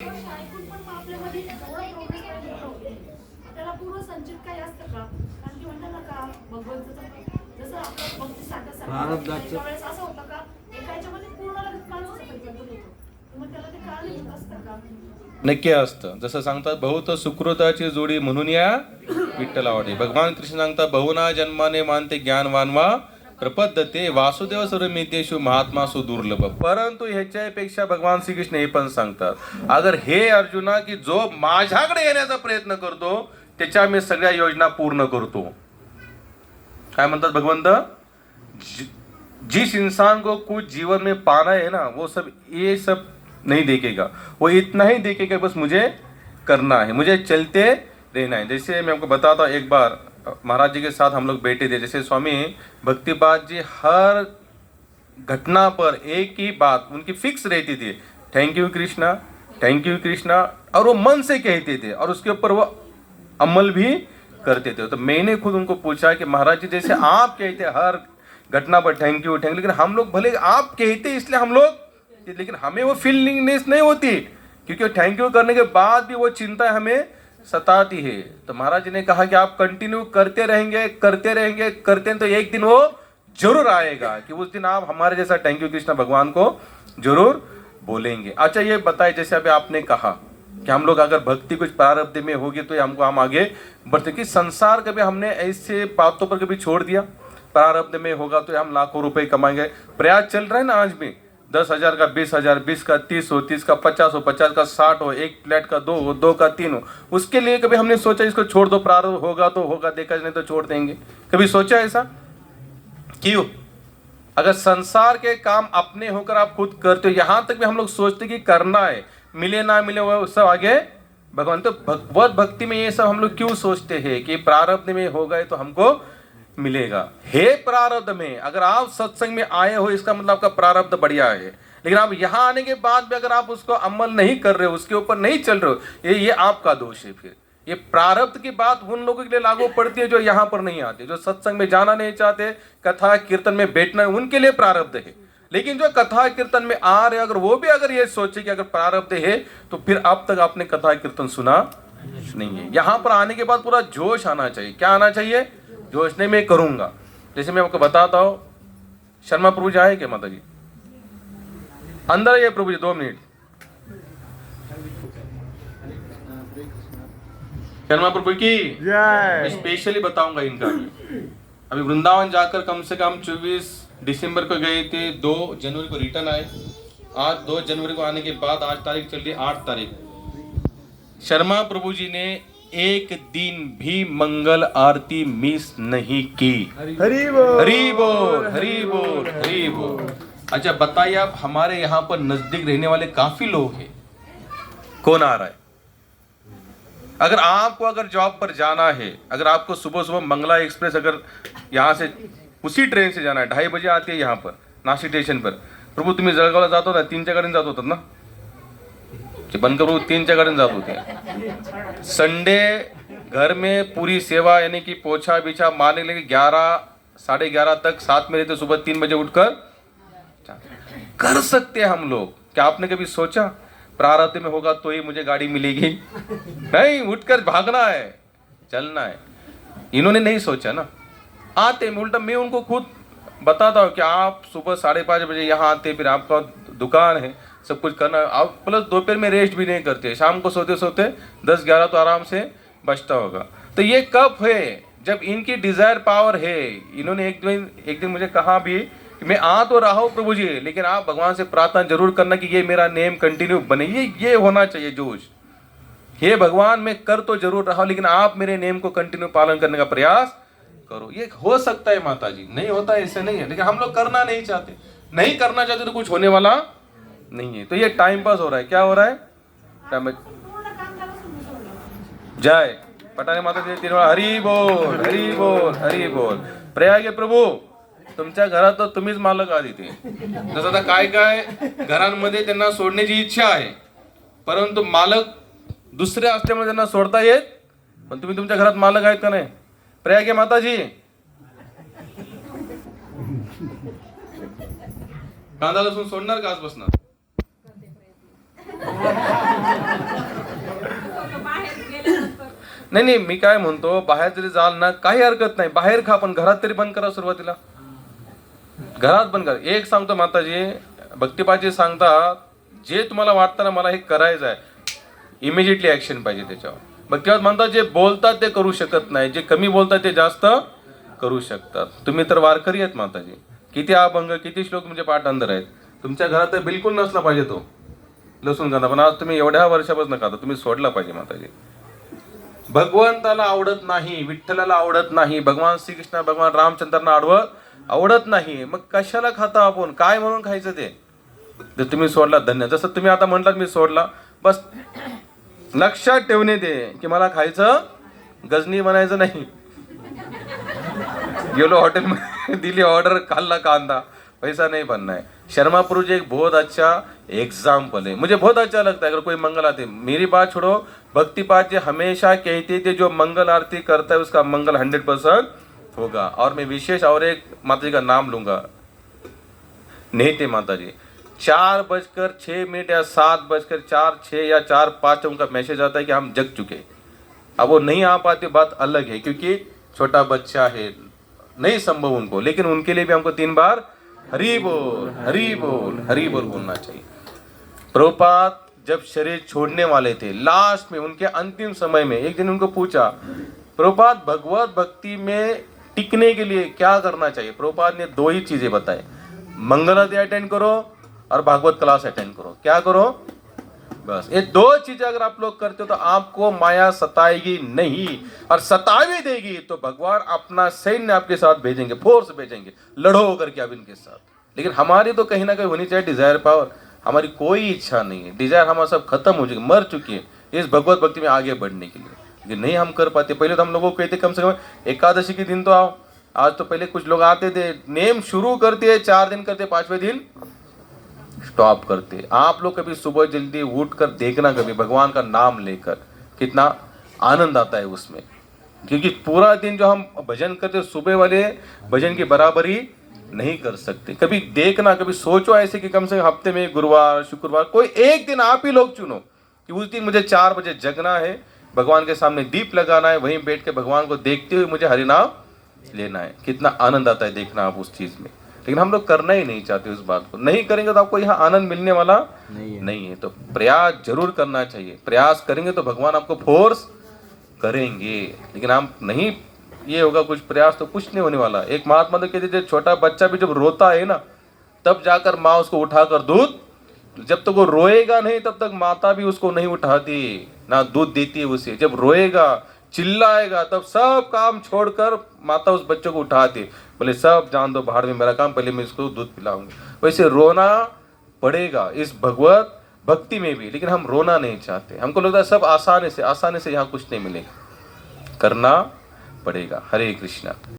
ऐकून पण मग आपल्यामध्ये एवढा प्रोग्रेस पाहिजे होतो. त्याला पूर्ण संचित काही असतं का? कारण की म्हणतात ना का भगवंताचं जसं आपलं भक्ती साठा एका वेळेस असं होतं का एका ह्याच्यामध्ये पूर्ण लगेच माणूस संकल्प होतो. मग त्याला ते कारणीभूत असतं का? नक्की असतं. जसं सांगतात बहुत सुकृताची जोडी म्हणून या विठ्ठलावाडी. भगवान कृष्ण सांगतात बहुना जन्माने मानते ज्ञानवानवा प्रपद्धते वासुदेव सर्वमितेषु महात्मासु दुर्लभ. परंतु ह्याच्यापेक्षा भगवान श्रीकृष्ण हे पण सांगतात अगर हे अर्जुना की जो माझ्याकडे येण्याचा प्रयत्न करतो त्याच्या मी सगळ्या योजना पूर्ण करतो. काय म्हणतात भगवंत, जिस इंसान को कुछ जीवन में पाना है ना वो सब ये सब नहीं देखेगा, वो इतना ही देखेगा बस मुझे करना है, मुझे चलते रहना है. जैसे मैं आपको बताता हूँ, एक बार महाराज जी के साथ हम लोग बैठे थे. जैसे स्वामी भक्तिपाद जी हर घटना पर एक ही बात उनकी फिक्स रहती थी, thank you Krishna, thank you Krishna, और वो मन से कहते थे और उसके ऊपर वो अमल भी करते थे. तो मैंने खुद उनको पूछा कि महाराज जी जैसे आप कहते हर घटना पर थैंक यू, लेकिन हम लोग भले आप कहते इसलिए हम लोग, लेकिन हमें वो फीलिंगनेस नहीं होती क्योंकि थैंक यू करने के बाद भी वो चिंता हमें सताती है. तो महाराज जी ने कहा कि आप कंटिन्यू करते रहेंगे करते रहेंगे करते हैं तो एक दिन वो जरूर आएगा कि उस दिन आप हमारे जैसा थैंक यू कृष्णा भगवान को जरूर बोलेंगे. अच्छा ये बताए, जैसे अभी आपने कहा कि हम लोग अगर भक्ति कुछ प्रारब्ध में होगी तो हमको हम आगे बढ़ते, कि संसार कभी हमने ऐसे बातों पर कभी छोड़ दिया, प्रारब्ध में होगा तो हम लाखों रुपए कमाएंगे. प्रयास चल रहा है ना आज भी, 10,000 का 20,000, 20 का 30 हो, 30 का 50 हो, 50 का 60 हो, एक फ्लैट का 2 हो, 2 का 3 हो. उसके लिए कभी हमने सोचा इसको छोड़ दो, प्रारब्ध होगा तो होगा, देखा नहीं तो छोड़ देंगे? कभी सोचा ऐसा? क्यों? अगर संसार के काम अपने होकर आप खुद करते हो, यहां तक भी हम लोग सोचते कि करना है, मिले ना मिले वो सब आगे भगवान. तो भगवत भक्ति में ये सब हम लोग क्यों सोचते हैं कि प्रारब्ध में हो गए तो हमको मिलेगा? हे प्रारब्ध में अगर आप सत्संग में आए हो इसका मतलब आपका प्रारब्ध बढ़िया है, लेकिन आप यहां आने के बाद भी अगर आप उसको अमल नहीं कर रहे हो, उसके ऊपर नहीं चल रहे हो, ये आपका दोष है. फिर ये प्रारब्ध की बात उन लोगों के लिए लागू पड़ती है जो यहां पर नहीं आते, जो सत्संग में जाना नहीं चाहते, कथा कीर्तन में बैठना उनके लिए प्रारब्ध है. लेकिन जो कथा कीर्तन में आ रहे अगर वो भी अगर ये सोचे कि अगर प्रारब्ध है तो फिर अब तक आपने कथा कीर्तन सुना नहीं है. यहां पर आने के बाद पूरा जोश आना चाहिए. क्या आना चाहिए? जोश. नहीं मैं करूंगा. जैसे मैं आपको बताता हूं, शर्मा प्रभु जी आए क्या माता जी? अंदर आइए प्रभु जी, 2 मिनट. शर्मा प्रभु की मैं स्पेशली बताऊंगा इनका. अभी वृंदावन जाकर कम से कम 24 दिसंबर को गए थे, 2 जनवरी को रिटर्न आए. आज 2 जनवरी को आने के बाद आज तारीख चल रही है 8 तारीख. शर्मा प्रभु जी ने एक दिन भी मंगल आरती मिस नहीं की. हरि बोल हरि बोल हरि बोल हरि बोल. अच्छा बताइए आप, हमारे यहाँ पर नजदीक रहने वाले काफी लोग हैं, कौन आ रहा है? अगर आपको अगर जॉब पर जाना है, अगर आपको सुबह सुबह मंगला एक्सप्रेस अगर यहाँ से उसी ट्रेन से जाना है, 2:30 बजे आती है यहाँ पर नाशिक स्टेशन पर. प्रभू तुम्ही जळगावला जात होता, 3च्या गाडीने जात होतात ना? बंद करू, 3च्या गाडीने जात होते. संडे घर में पूरी सेवा यानी कि पोछा बिछा मारने के लिए 11 साढ़े 11 तक साथ में रहते, सुबह 3 बजे उठकर कर सकते हैं हम लोग. क्या आपने कभी सोचा प्रारब्ध में होगा तो ही मुझे गाड़ी मिलेगी? नहीं, उठकर भागना है, चलना है. इन्होंने नहीं सोचा ना. आते उल्टा मैं उनको खुद बताता हूँ कि आप सुबह 5:30 बजे यहाँ आते, फिर आपका दुकान है, सब कुछ करना, आप प्लस दोपहर में रेस्ट भी नहीं करते, शाम को सोते सोते 10-11 तो आराम से बचता होगा. तो ये कब है? जब इनकी डिजायर पावर है. इन्होंने एक दिन मुझे कहा भी कि मैं आ तो रहा हूँ प्रभु जी, लेकिन आप भगवान से प्रार्थना जरूर करना कि ये मेरा नेम कंटिन्यू बने. ये होना चाहिए जोश. हे भगवान मैं कर तो जरूर रहा हूँ, लेकिन आप मेरे नेम को कंटिन्यू पालन करने का प्रयास करो. ये हो सकता है माता जी, नहीं होता ऐसे नहीं है, लेकिन हम लोग करना नहीं चाहते. नहीं करना चाहते तो कुछ होने वाला नहीं है. तो ये टाइम पास हो रहा है. क्या हो रहा है? जय पटाने माता जी 3 वेळा हरी बोल हरी बोल हरी बोल. प्रयाग प्रभू तुमच्या घरात तर तुम्हीच मालक आधी ते. जसं आता काय काय घरांमध्ये त्यांना सोडण्याची इच्छा आहे, परंतु मालक दुसरे असल्यामुळे त्यांना सोडता येत. पण तुम्ही तुमच्या घरात मालक आहेत का नाही? प्रयाग माता जी कांदा लसूण सोडणार का आजपासून? नाही नाही, मी काय म्हणतो, बाहेर जरी जाल ना काही हरकत नाही, बाहेर खा, पण घरात तरी बंद करा सुरुवातीला. घरात बंद करा. एक सांगतो माताजी, भक्तिपाची सांगतात, जे तुम्हाला वाटतं ना मला हे करायचं आहे, इमिजिएटली ऍक्शन पाहिजे त्याच्यावर. भक्तिपात म्हणतात जे बोलतात ते करू शकत नाही, जे कमी बोलतात ते जास्त करू शकतात. तुम्ही तर वारकरी आहेत माताजी, किती अभंग किती श्लोक म्हणजे पाठ अंदर आहेत. तुमच्या घरात तर बिलकुल नसला पाहिजे तो लसूण कांदा, पण आज तुम्ही एवढ्या वर्षापासून खाता, तुम्ही सोडला पाहिजे माताजी. भगवंताला आवडत नाही, विठ्ठलाला आवडत नाही, भगवान श्रीकृष्ण भगवान रामचंद्रांना आवडत नाही, मग कशाला खाता आपण? काय म्हणून खायचं ते? जर तुम्ही सोडला धन्य. जसं तुम्ही आता म्हटलात मी सोडला, बस लक्षात ठेवणे ते की मला खायचं गजनी बनायचं नाही. गेलो हॉटेलमध्ये, दिली ऑर्डर, खाल्ला कांदा, पैसा नहीं बनना है. शर्मा पुरु जी एक बहुत अच्छा एग्जाम्पल है, मुझे बहुत अच्छा लगता है. अगर कोई मंगल आरती, मेरी बात छोड़ो, भक्तिपाद जी हमेशा कहते थे जो मंगल आरती करता है उसका मंगल 100% होगा. और मैं विशेष और एक माता जी का नाम लूंगा, नेते माता जी. 4:06 या 7:04 या 4:05 उनका मैसेज आता है कि हम जग चुके. अब वो नहीं आ पाते, बात अलग है, क्योंकि छोटा बच्चा है, नहीं संभव उनको, लेकिन उनके लिए भी हमको 3 बार हरि बोल हरि बोल हरि बोल बोलना चाहिए. प्रभुपाद जब शरीर छोड़ने वाले थे, लास्ट में उनके अंतिम समय में, एक दिन उनको पूछा, प्रभुपाद भगवत भक्ति में टिकने के लिए क्या करना चाहिए? प्रभुपाद ने 2 ही चीजें बताए, मंगल आरती अटेंड करो और भागवत क्लास अटेंड करो. क्या करो? बस ये 2 चीजें अगर आप लोग करते हो तो आपको माया सताएगी नहीं, और सतावी देगी तो भगवान अपना सैन्य आपके साथ भेजेंगे, फोर्स भेजेंगे, लड़ो करके आप इनके साथ. लेकिन हमारी तो कहीं ना कहीं होनी चाहिए डिजायर पावर. हमारी कोई इच्छा नहीं है, डिजायर हमारा सब खत्म हो चुकी, मर चुकी है इस भगवत भक्ति में आगे बढ़ने के लिए. लेकिन नहीं हम कर पाते. पहले तो हम लोगों को कहते कम से कम एकादशी के दिन तो आओ. आज तो पहले कुछ लोग आते थे, नेम शुरू करते हैं, 4 दिन करते, 5वें दिन स्टॉप करते. आप लोग कभी सुबह जल्दी उठ कर देखना, कभी भगवान का नाम लेकर कितना आनंद आता है उसमें. क्योंकि पूरा दिन जो हम भजन करते, सुबह वाले भजन की बराबरी नहीं कर सकते. कभी देखना, कभी सोचो ऐसे कि कम से कम हफ्ते में गुरुवार शुक्रवार कोई एक दिन आप ही लोग चुनो कि उस दिन मुझे 4 बजे जगना है, भगवान के सामने दीप लगाना है, वहीं बैठ के भगवान को देखते हुए मुझे हरिनाम लेना है. कितना आनंद आता है देखना आप उस चीज में. लेकिन हम लोग करना ही नहीं चाहते उस बात को. नहीं करेंगे तो आपको यहाँ आनंद मिलने वाला नहीं है. तो प्रयास जरूर करना चाहिए. प्रयास करेंगे तो भगवान आपको फोर्स करेंगे. लेकिन हम नहीं, ये होगा कुछ प्रयास तो कुछ नहीं होने वाला. एक महात्मा तो कहते थे, छोटा बच्चा भी जब रोता है ना, तब जाकर माँ उसको उठाकर दूध, जब तक वो रोएगा नहीं तब तक माता भी उसको नहीं उठाती, ना दूध देती है उसे. जब रोएगा, चिल्लाएगा, तब सब काम छोड़कर माता उस बच्चे को उठाती, बोले सब जान दो बाहर में, मेरा काम, पहले मैं इसको दूध पिलाऊंगी. वैसे रोना पड़ेगा इस भगवत भक्ति में भी, लेकिन हम रोना नहीं चाहते. हमको लगता है सब आसानी से यहाँ कुछ नहीं मिलेगा, करना पड़ेगा. हरे कृष्णा.